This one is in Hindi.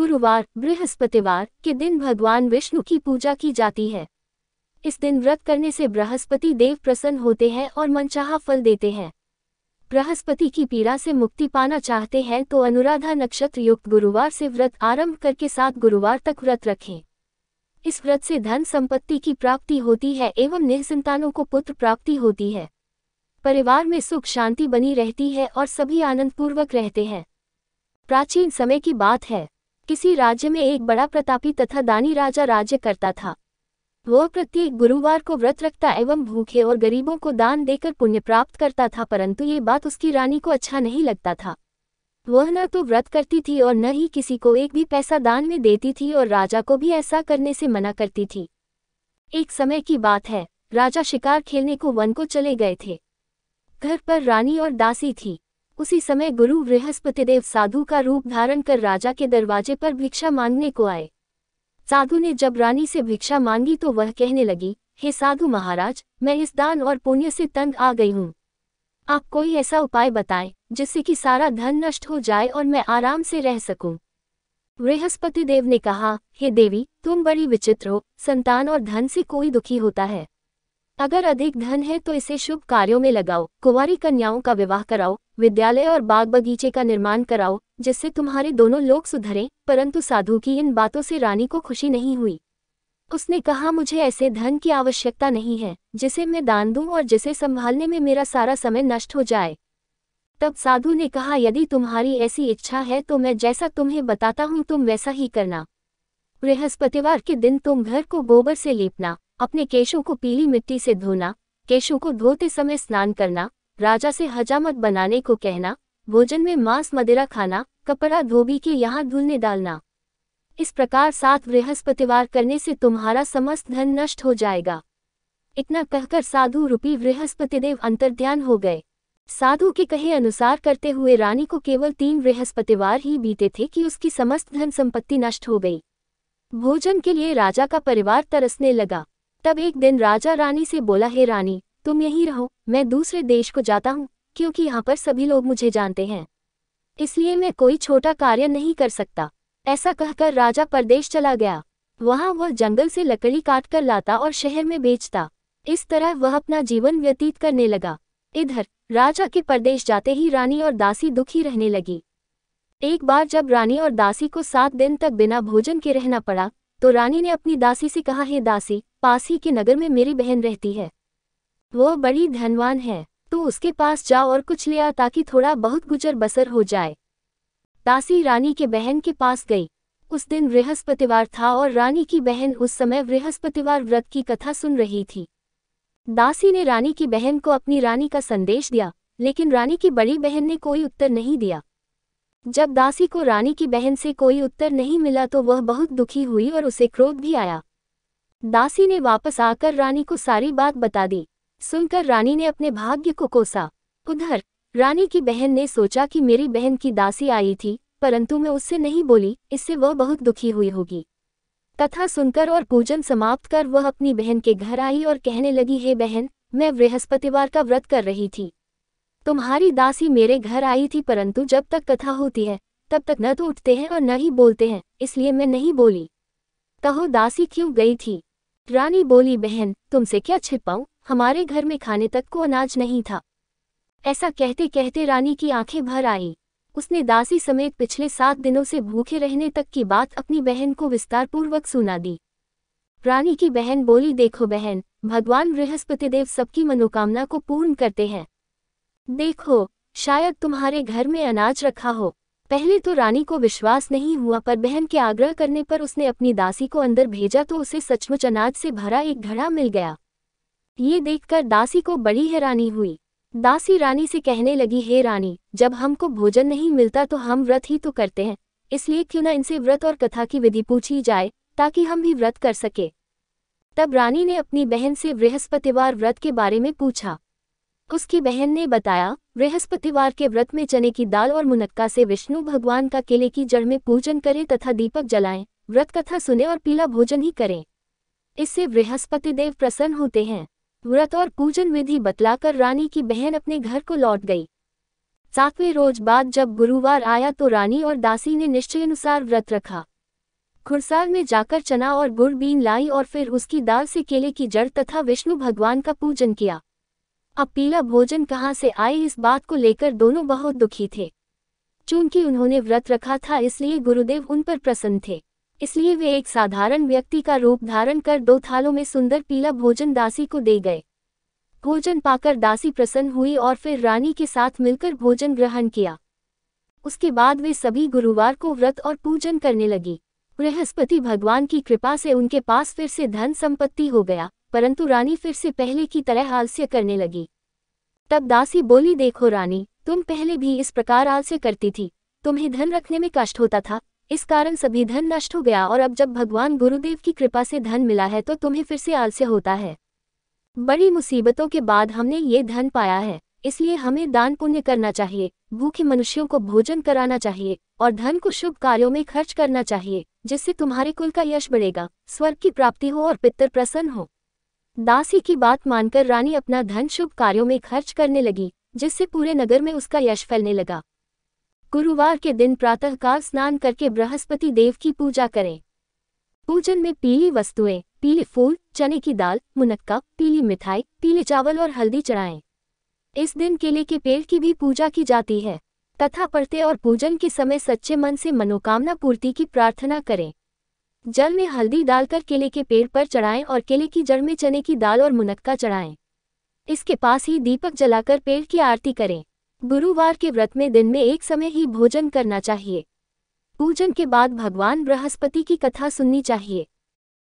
गुरुवार बृहस्पतिवार के दिन भगवान विष्णु की पूजा की जाती है। इस दिन व्रत करने से बृहस्पति देव प्रसन्न होते हैं और मनचाहा फल देते हैं। बृहस्पति की पीड़ा से मुक्ति पाना चाहते हैं तो अनुराधा नक्षत्र युक्त गुरुवार से व्रत आरंभ करके 7 गुरुवार तक व्रत रखें। इस व्रत से धन संपत्ति की प्राप्ति होती है एवं निसंतानों को पुत्र प्राप्ति होती है। परिवार में सुख शांति बनी रहती है और सभी आनंदपूर्वक रहते हैं। प्राचीन समय की बात है। किसी राज्य में एक बड़ा प्रतापी तथा दानी राजा राज्य करता था। वह प्रत्येक गुरुवार को व्रत रखता एवं भूखे और गरीबों को दान देकर पुण्य प्राप्त करता था, परंतु ये बात उसकी रानी को अच्छा नहीं लगता था। वह न तो व्रत करती थी और न ही किसी को एक भी पैसा दान में देती थी और राजा को भी ऐसा करने से मना करती थी। एक समय की बात है, राजा शिकार खेलने को वन को चले गए थे। घर पर रानी और दासी थी। उसी समय गुरु बृहस्पतिदेव साधु का रूप धारण कर राजा के दरवाजे पर भिक्षा मांगने को आए। साधु ने जब रानी से भिक्षा मांगी तो वह कहने लगी, हे साधु महाराज, मैं इस दान और पुण्य से तंग आ गई हूँ। आप कोई ऐसा उपाय बताएं जिससे कि सारा धन नष्ट हो जाए और मैं आराम से रह सकूं। बृहस्पतिदेव ने कहा, हे देवी, तुम बड़ी विचित्र हो। संतान और धन से कोई दुखी होता है। अगर अधिक धन है तो इसे शुभ कार्यों में लगाओ, कुंवारी कन्याओं का विवाह कराओ, विद्यालय और बाग बगीचे का निर्माण कराओ, जिससे तुम्हारे दोनों लोग सुधरें। परंतु साधु की इन बातों से रानी को खुशी नहीं हुई। उसने कहा, मुझे ऐसे धन की आवश्यकता नहीं है जिसे मैं दान दूं और जिसे संभालने में मेरा सारा समय नष्ट हो जाए। तब साधु ने कहा, यदि तुम्हारी ऐसी इच्छा है तो मैं जैसा तुम्हें बताता हूँ तुम वैसा ही करना। बृहस्पतिवार के दिन तुम घर को गोबर से लीपना, अपने केशों को पीली मिट्टी से धोना, केशों को धोते समय स्नान करना, राजा से हजामत बनाने को कहना, भोजन में मांस मदिरा खाना, कपड़ा धोबी के यहाँ धुलने डालना। इस प्रकार 7 बृहस्पतिवार करने से तुम्हारा समस्त धन नष्ट हो जाएगा। इतना कहकर साधु रूपी बृहस्पतिदेव अंतर्ध्यान हो गए। साधु के कहे अनुसार करते हुए रानी को केवल 3 बृहस्पतिवार ही बीते थे कि उसकी समस्त धन संपत्ति नष्ट हो गई। भोजन के लिए राजा का परिवार तरसने लगा। तब एक दिन राजा रानी से बोला, हे रानी, तुम यहीं रहो, मैं दूसरे देश को जाता हूँ, क्योंकि यहाँ पर सभी लोग मुझे जानते हैं, इसलिए मैं कोई छोटा कार्य नहीं कर सकता। ऐसा कहकर राजा परदेश चला गया। वहाँ वह जंगल से लकड़ी काट कर लाता और शहर में बेचता। इस तरह वह अपना जीवन व्यतीत करने लगा। इधर राजा के परदेश जाते ही रानी और दासी दुखी रहने लगी। एक बार जब रानी और दासी को 7 दिन तक बिना भोजन के रहना पड़ा तो रानी ने अपनी दासी से कहा, हे दासी, पास ही के नगर में मेरी बहन रहती है। वो बड़ी धनवान है, तो उसके पास जाओ और कुछ ले आ ताकि थोड़ा बहुत गुजर बसर हो जाए। दासी रानी के बहन के पास गई। उस दिन बृहस्पतिवार था और रानी की बहन उस समय बृहस्पतिवार व्रत की कथा सुन रही थी। दासी ने रानी की बहन को अपनी रानी का संदेश दिया, लेकिन रानी की बड़ी बहन ने कोई उत्तर नहीं दिया। जब दासी को रानी की बहन से कोई उत्तर नहीं मिला तो वह बहुत दुखी हुई और उसे क्रोध भी आया। दासी ने वापस आकर रानी को सारी बात बता दी। सुनकर रानी ने अपने भाग्य को कोसा। उधर रानी की बहन ने सोचा कि मेरी बहन की दासी आई थी, परंतु मैं उससे नहीं बोली, इससे वह बहुत दुखी हुई होगी। कथा सुनकर और पूजन समाप्त कर वह अपनी बहन के घर आई और कहने लगी, हे बहन, मैं बृहस्पतिवार का व्रत कर रही थी। तुम्हारी दासी मेरे घर आई थी, परंतु जब तक कथा होती है तब तक न तो उठते हैं और न ही बोलते हैं, इसलिए मैं नहीं बोली। कहो दासी क्यों गई थी? रानी बोली, बहन, तुमसे क्या छिपाऊं, हमारे घर में खाने तक को अनाज नहीं था। ऐसा कहते कहते रानी की आंखें भर आई। उसने दासी समेत पिछले 7 दिनों से भूखे रहने तक की बात अपनी बहन को विस्तारपूर्वक सुना दी। रानी की बहन बोली, देखो बहन, भगवान बृहस्पतिदेव सबकी मनोकामना को पूर्ण करते हैं। देखो, शायद तुम्हारे घर में अनाज रखा हो। पहले तो रानी को विश्वास नहीं हुआ, पर बहन के आग्रह करने पर उसने अपनी दासी को अंदर भेजा तो उसे सचमुच अनाज से भरा एक घड़ा मिल गया। ये देखकर दासी को बड़ी हैरानी हुई। दासी रानी से कहने लगी, हे रानी, जब हमको भोजन नहीं मिलता तो हम व्रत ही तो करते हैं, इसलिए क्यों न इनसे व्रत और कथा की विधि पूछी जाए ताकि हम भी व्रत कर सके। तब रानी ने अपनी बहन से बृहस्पतिवार व्रत के बारे में पूछा। उसकी बहन ने बताया, बृहस्पतिवार के व्रत में चने की दाल और मुनक्का से विष्णु भगवान का केले की जड़ में पूजन करें तथा दीपक जलाएं, व्रत कथा सुने और पीला भोजन ही करें। इससे बृहस्पतिदेव प्रसन्न होते हैं। व्रत और पूजन विधि बतलाकर रानी की बहन अपने घर को लौट गई। 7वें रोज बाद जब गुरुवार आया तो रानी और दासी ने निश्चयानुसार व्रत रखा। खुरसाल में जाकर चना और गुड़ बीन लाई और फिर उसकी दाल से केले की जड़ तथा विष्णु भगवान का पूजन किया। अब पीला भोजन कहाँ से आए, इस बात को लेकर दोनों बहुत दुखी थे। चूंकि उन्होंने व्रत रखा था इसलिए गुरुदेव उन पर प्रसन्न थे, इसलिए वे एक साधारण व्यक्ति का रूप धारण कर 2 थालों में सुंदर पीला भोजन दासी को दे गए। भोजन पाकर दासी प्रसन्न हुई और फिर रानी के साथ मिलकर भोजन ग्रहण किया। उसके बाद वे सभी गुरुवार को व्रत और पूजन करने लगी। बृहस्पति भगवान की कृपा से उनके पास फिर से धन संपत्ति हो गया, परंतु रानी फिर से पहले की तरह आलस्य करने लगी। तब दासी बोली, देखो रानी, तुम पहले भी इस प्रकार आलस्य करती थी, तुम्हें धन रखने में कष्ट होता था, इस कारण सभी धन नष्ट हो गया और अब जब भगवान गुरुदेव की कृपा से धन मिला है तो तुम्हें फिर से आलस्य होता है। बड़ी मुसीबतों के बाद हमने ये धन पाया है, इसलिए हमें दान पुण्य करना चाहिए, भूखे मनुष्यों को भोजन कराना चाहिए और धन को शुभ कार्यों में खर्च करना चाहिए, जिससे तुम्हारे कुल का यश बढ़ेगा, स्वर्ग की प्राप्ति हो और पितर प्रसन्न हो। दासी की बात मानकर रानी अपना धन शुभ कार्यों में खर्च करने लगी, जिससे पूरे नगर में उसका यश फैलने लगा। गुरुवार के दिन प्रातःकाल स्नान करके बृहस्पति देव की पूजा करें। पूजन में पीली वस्तुएं, पीले फूल, चने की दाल, मुनक्का, पीली मिठाई, पीले चावल और हल्दी चढ़ाएं। इस दिन केले के पेड़ की भी पूजा की जाती है तथा पढ़ते और पूजन के समय सच्चे मन से मनोकामना पूर्ति की प्रार्थना करें। जल में हल्दी डालकर केले के पेड़ पर चढ़ाएं और केले की जड़ में चने की दाल और मुनक्का चढ़ाएं। इसके पास ही दीपक जलाकर पेड़ की आरती करें। गुरुवार के व्रत में दिन में एक समय ही भोजन करना चाहिए। पूजन के बाद भगवान बृहस्पति की कथा सुननी चाहिए।